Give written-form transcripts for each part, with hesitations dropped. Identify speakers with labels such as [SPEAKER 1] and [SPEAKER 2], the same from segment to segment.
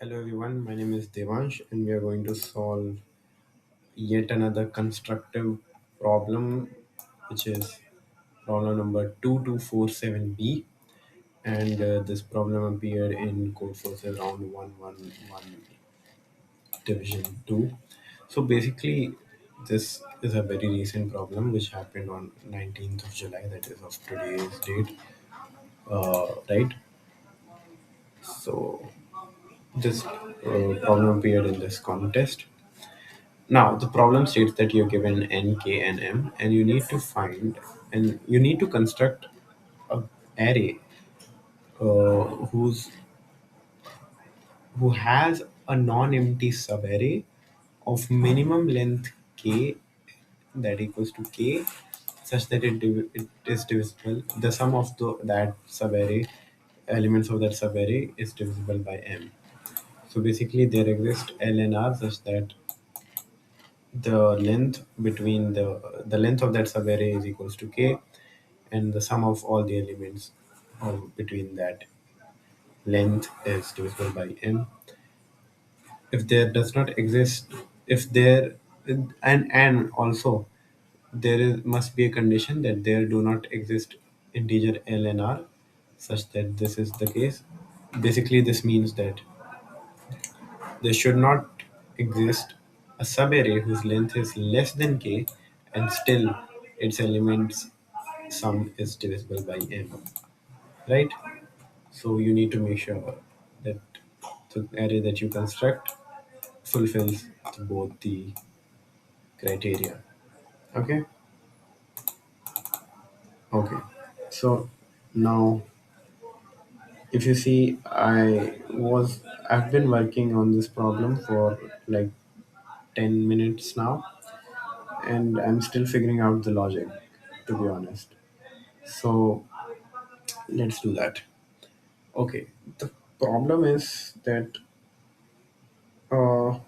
[SPEAKER 1] Hello everyone, my name is Devansh and we are going to solve yet another constructive problem which is problem number 2247B, and this problem appeared in Codeforces round 111 division 2. So basically this is a very recent problem which happened on 19th of July, that is of today's date, right? So this problem appeared in this contest. Now, the problem states that you're given n, k, and m, and you need to find and you need to construct a array whose who has a non-empty subarray of minimum length k that equals to k, such that it is divisible. The sum of that subarray elements of that subarray is divisible by m. So basically, there exist L and R such that the length between the length of that subarray is equals to k, and the sum of all the elements between that length is divisible by m. If there does not exist, if there and also there must be a condition that there do not exist integer l and r such that this is the case. Basically this means that there should not exist a subarray whose length is less than k and still its elements sum is divisible by m, right? So you need to make sure that the array that you construct fulfills both the criteria. Okay. Okay, so now if you see, I've been working on this problem for like 10 minutes now, and I'm still figuring out the logic, to be honest. So let's do that. Okay, the problem is that uh,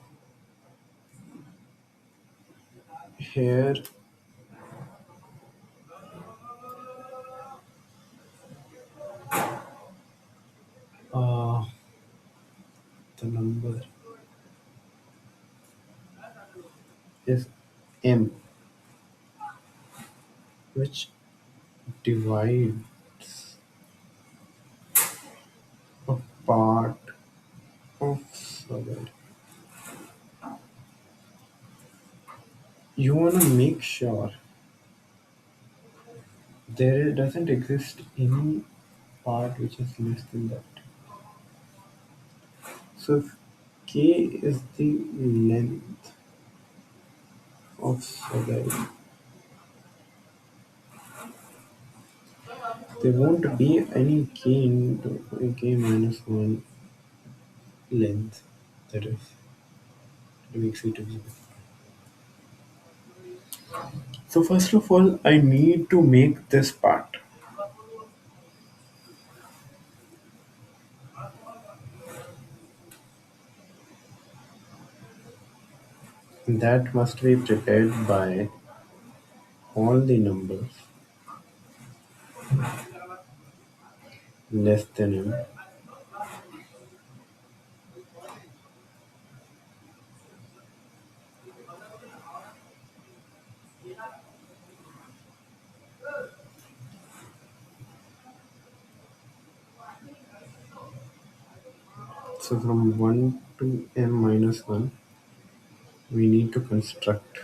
[SPEAKER 1] here uh, the number is m, which divides a part of solid. You want to make sure there doesn't exist any part which is less than that. So if k is the length of solid, there won't be any k into k minus 1 length, that is, it makes it visible. So first of all, I need to make this part. That must be prepared by all the numbers less than m. So from 1 to m minus 1, we need to construct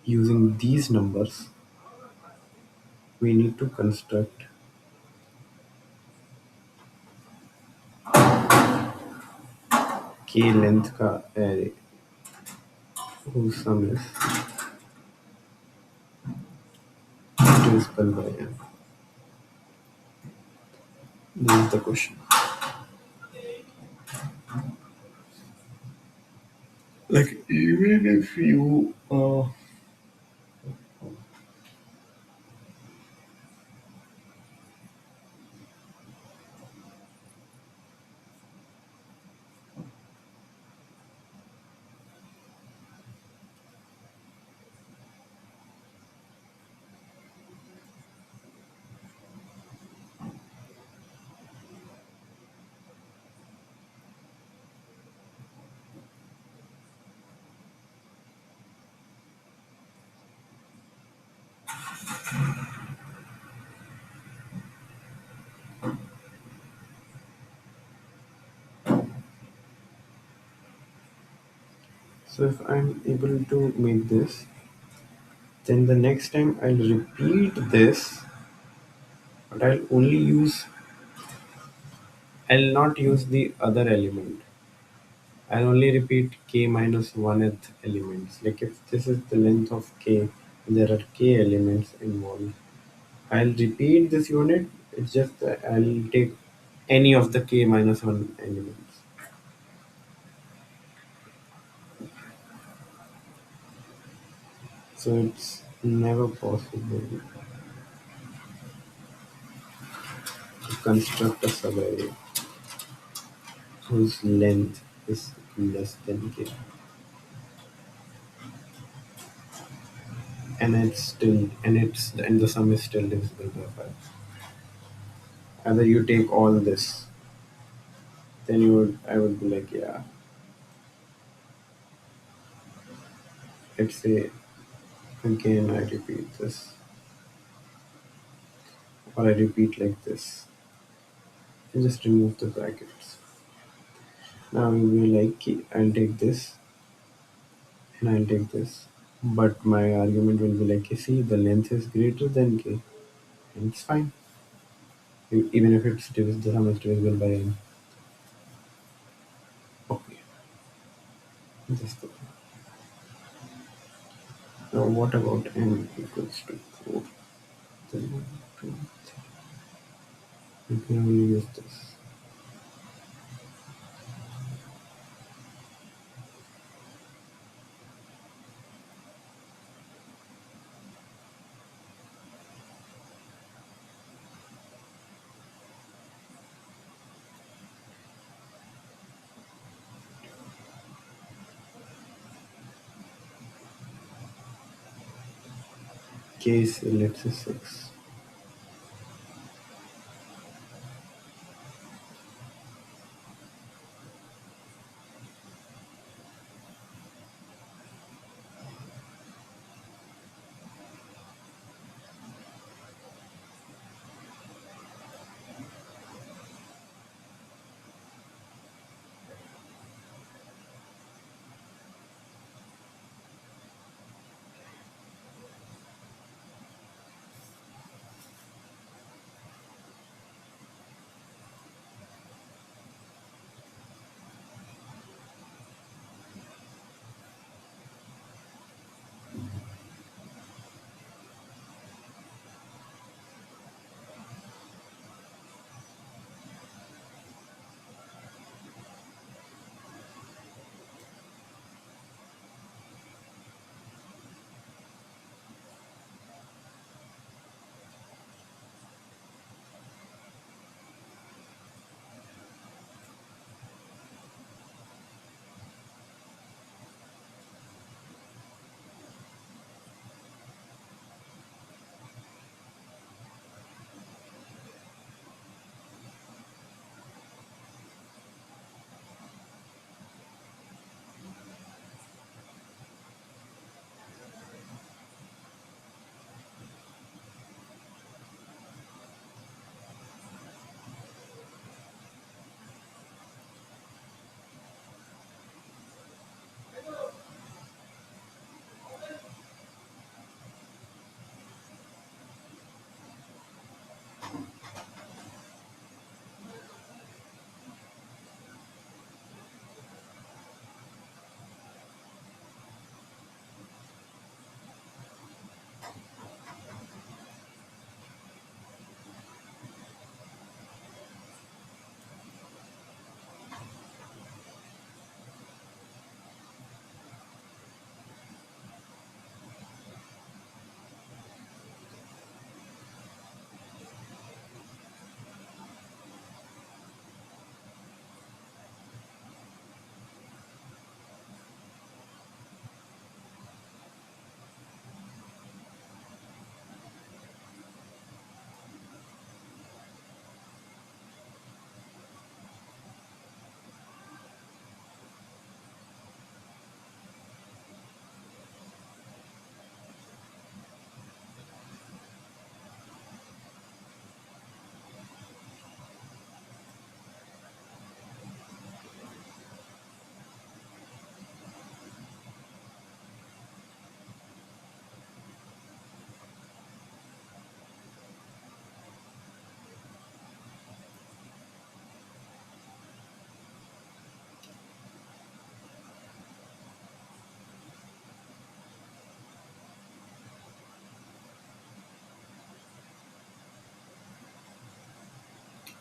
[SPEAKER 1] using these numbers. We need to construct k length का array whose sum is divisible by n. This is the question. Like even if you So if I'm able to make this, then the next time I'll repeat this, but I'll not use the other element. I'll only repeat k minus 1th elements. Like if this is the length of k, there are k elements involved. I'll repeat this unit. It's just that I'll take any of the k minus 1 elements. So it's never possible to construct a subarray whose length is less than k, and the sum is still divisible by 5. Either you take all this, then I would be like, yeah, let's say again I repeat this, or I repeat like this, and just remove the brackets. Now we will be like, I'll take this and I'll take this, but my argument will be like, see, the length is greater than k, and it's fine, even if the sum is divisible by n. Okay, just the, now what about n equals to 4? Then 1, 2, 3. You can only use this. K is, let's say, 6.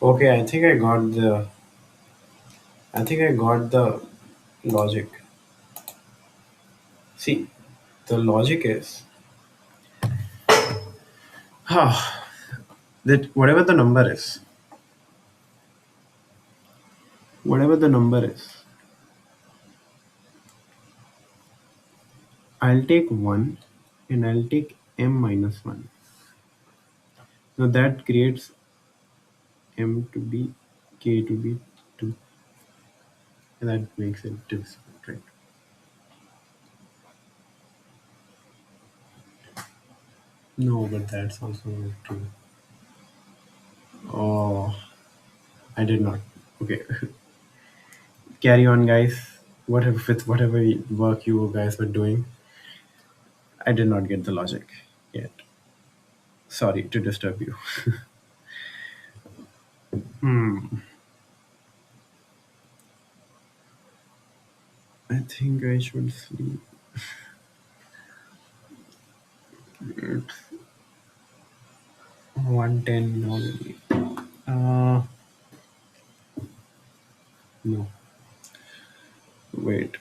[SPEAKER 1] Okay, I think I got the logic. See, the logic is that whatever the number is, I'll take 1 and I'll take m minus 1. Now that creates m to be k to be 2, and that makes it divisible, right? No, but that's also not true. Oh, I did not. Okay, carry on, guys. Whatever with whatever work you guys were doing, I did not get the logic yet. Sorry to disturb you. Hmm. I think I should sleep. It's 110 already. Uh, no. Wait.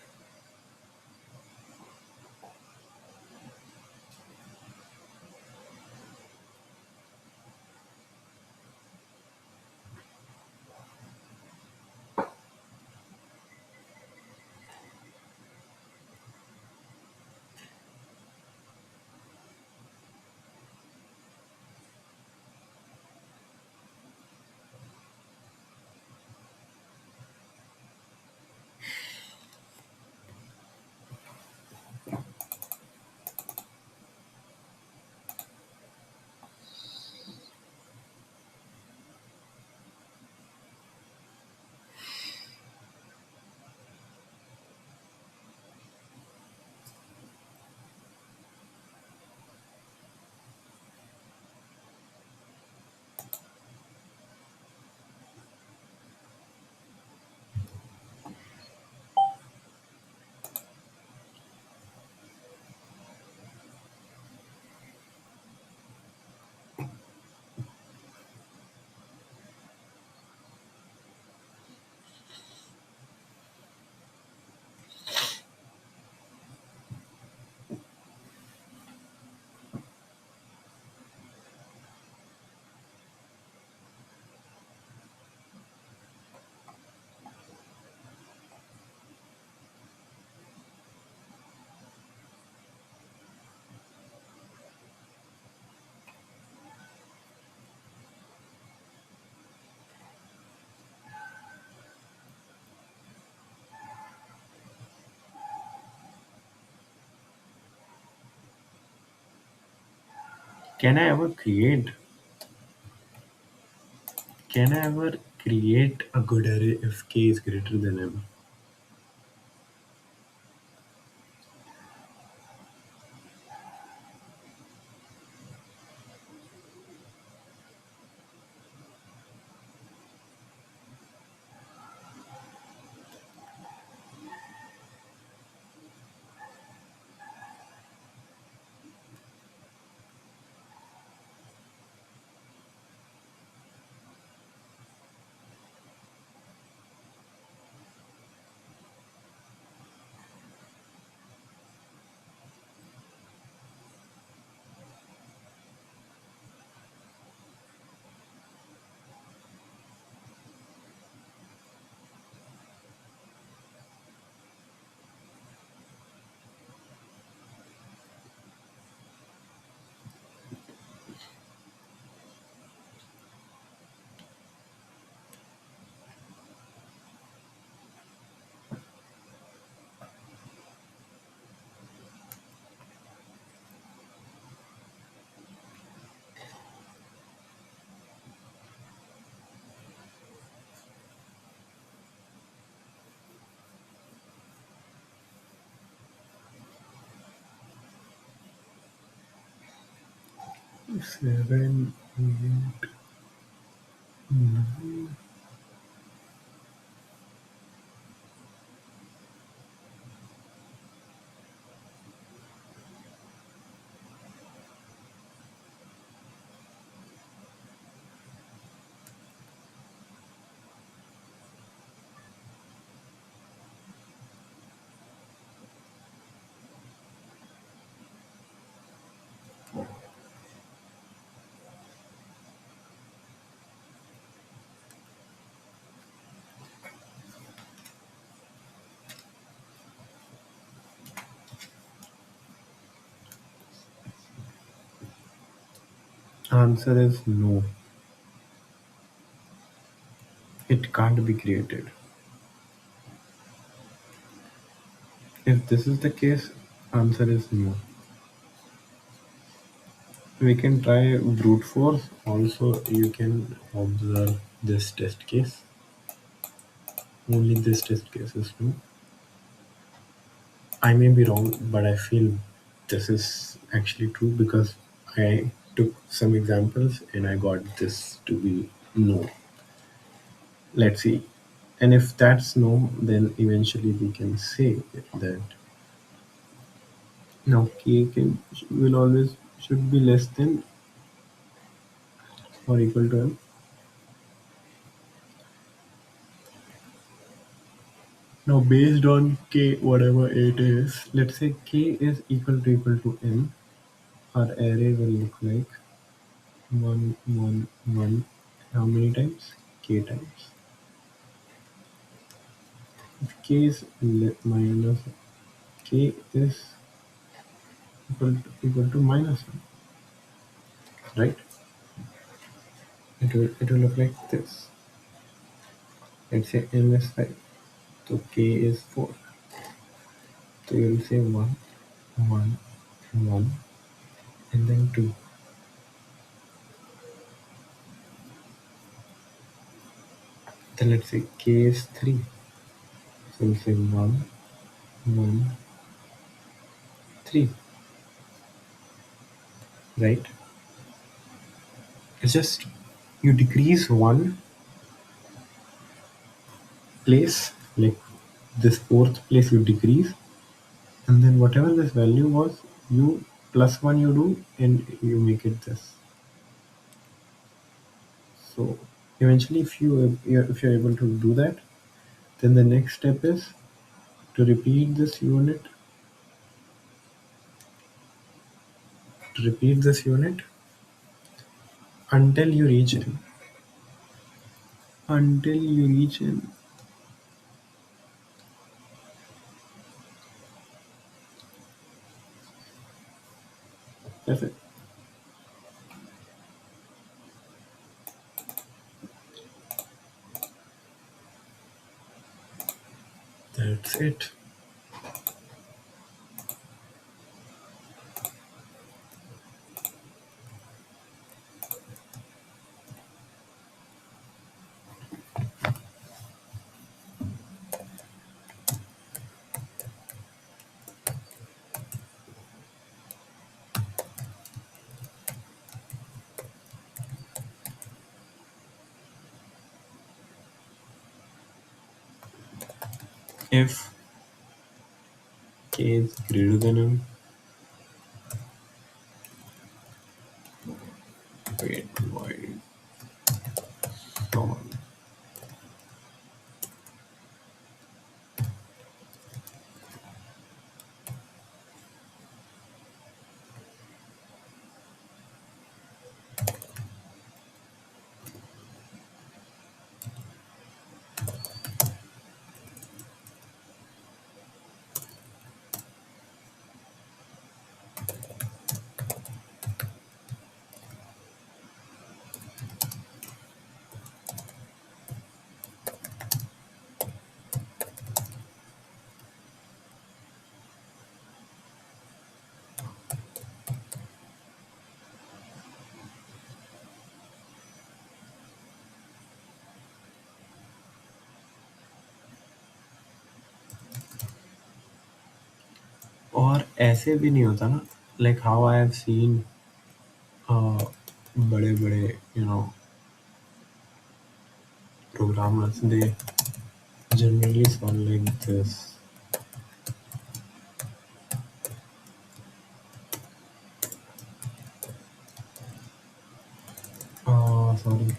[SPEAKER 1] Can I ever create? Can I ever create a good array if k is greater than m? Seven, eight, nine. Answer is no. It can't be created. If this is the case, answer is no. We can try brute force. Also, you can observe this test case. Only this test case is no. I may be wrong, but I feel this is actually true because I took some examples and I got this to be no. Let's see. And if that's no, then eventually we can say that now k can will always should be less than or equal to m. Now based on k whatever it is, let's say k is equal to m, our array will look like 1 1 1. How many times? K times. If k is minus k is equal to minus 1, right? It will look like this. Let's say m is 5, so k is 4. So you'll say 1 1 1 and then 2. Then let's say k is 3. So we'll say 1 1 3, right? It's just you decrease one place, like this fourth place you decrease, and then whatever this value was, you plus one you do, and you make it this. So eventually, if you're able to do that, then the next step is to repeat this unit until you reach n. Until you reach n. That's it. That's it. If k is greater than m, wait, why? Solve. और ऐसे भी नहीं होता ना, like how I have seen बड़े बड़े programmers, they generally solve like this. Sorry.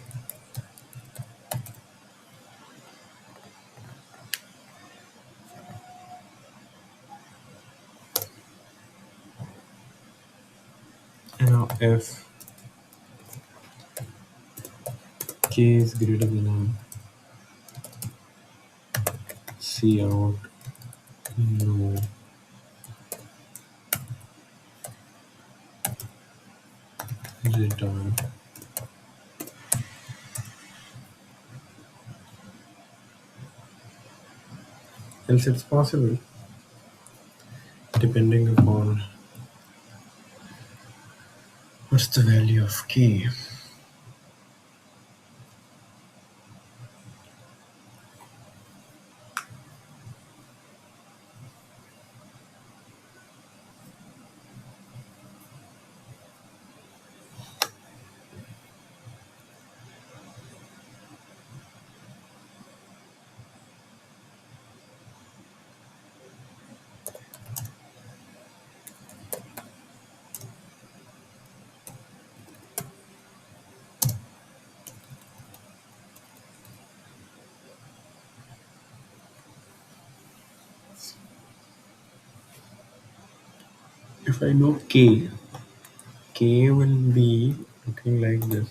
[SPEAKER 1] If k is greater than m, C out no. return. Else it's possible, depending upon what's the value of k. If I know k will be looking like this.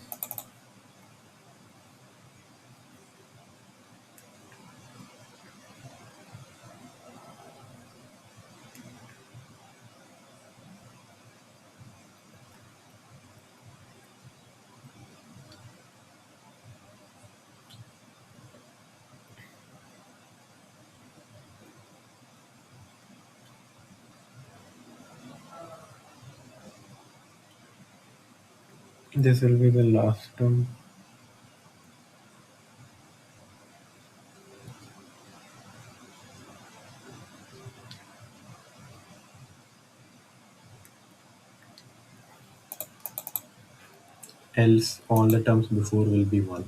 [SPEAKER 1] This will be the last term. Else all the terms before will be 1.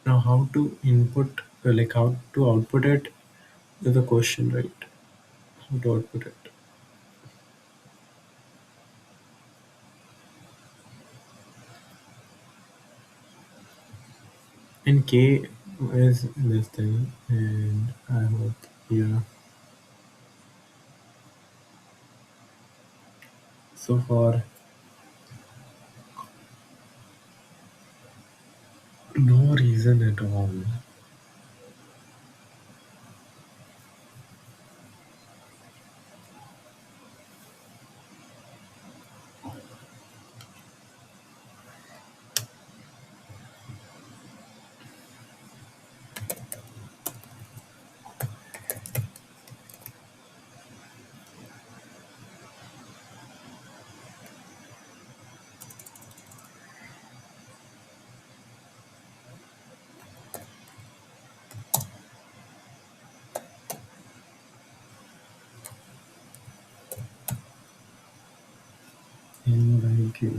[SPEAKER 1] Now how to input, like how to output it is a question, right? How to output it. And k is this thing, and I hope, yeah. So for no reason at all, n by k.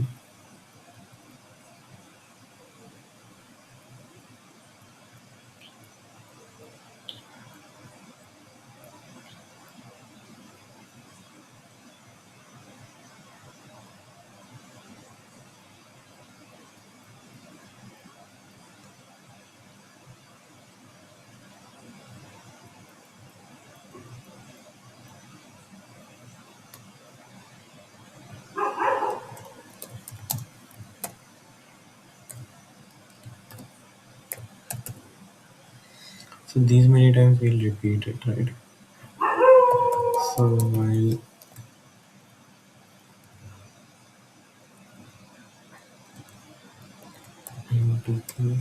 [SPEAKER 1] So these many times we'll repeat it, right? So while into k,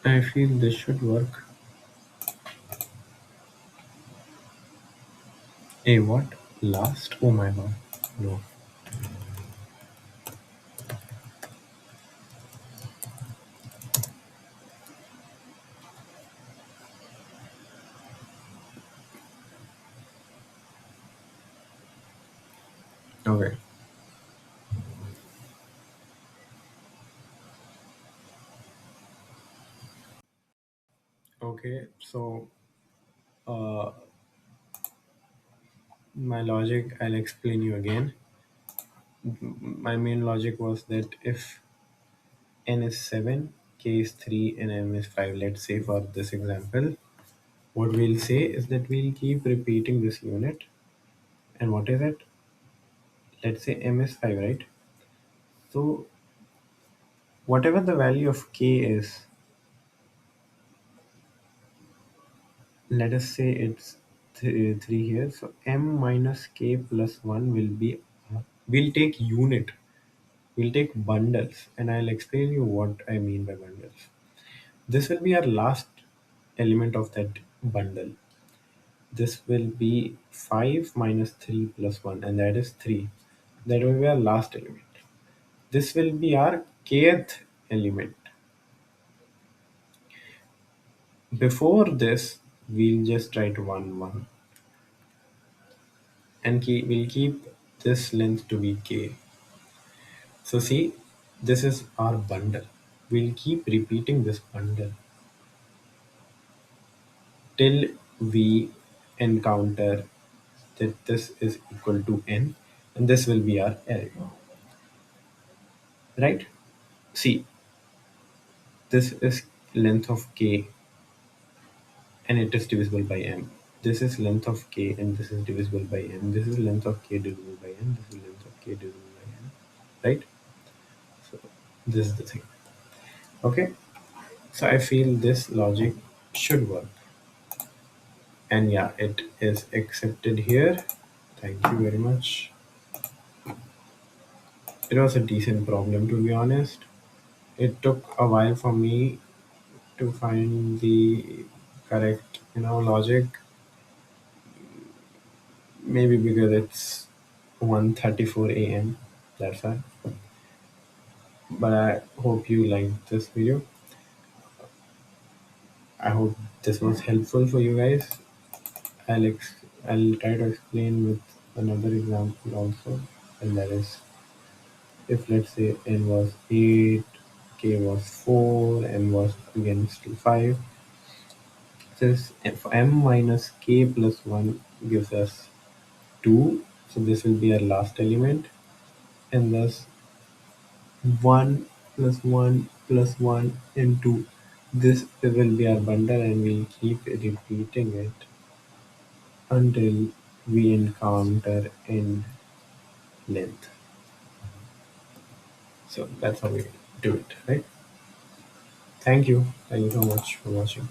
[SPEAKER 1] I feel this should work. Hey, what? Last? Oh my god. No. Okay. Okay. So, uh, my logic, I'll explain you again. My main logic was that if n is 7, k is 3, and m is 5, let's say for this example, what we'll say is that we'll keep repeating this unit. And what is it? Let's say m is 5, right? So, whatever the value of k is, let us say it's 3 here. So, m minus k plus 1 will be, we'll take unit, we'll take bundles, and I'll explain you what I mean by bundles. This will be our last element of that bundle. This will be 5 minus 3 plus 1, and that is 3. That will be our last element. This will be our kth element. Before this, we'll just write 1 1, and we'll keep this length to be k. So, see, this is our bundle. We'll keep repeating this bundle till we encounter that this is equal to n, and this will be our array, right? See, this is length of k and it is divisible by m. This is length of k and this is divisible by n. This is length of k divisible by n. This is length of k divisible by n. Right? So this is the thing. Okay. So I feel this logic should work. And yeah, it is accepted here. Thank you very much. It was a decent problem, to be honest. It took a while for me to find the correct, logic. Maybe because it's 1:34 a.m. That's why. But I hope you liked this video. I hope this was helpful for you guys. I'll try to explain with another example also, and that is if let's say n was 8, k was 4, m was again still 5. This if m minus k plus 1 gives us 2, so this will be our last element, and thus 1 plus 1 plus 1 and 2. This will be our bundle and we'll keep repeating it until we encounter end length. So that's how we do it, right? Thank you. Thank you so much for watching.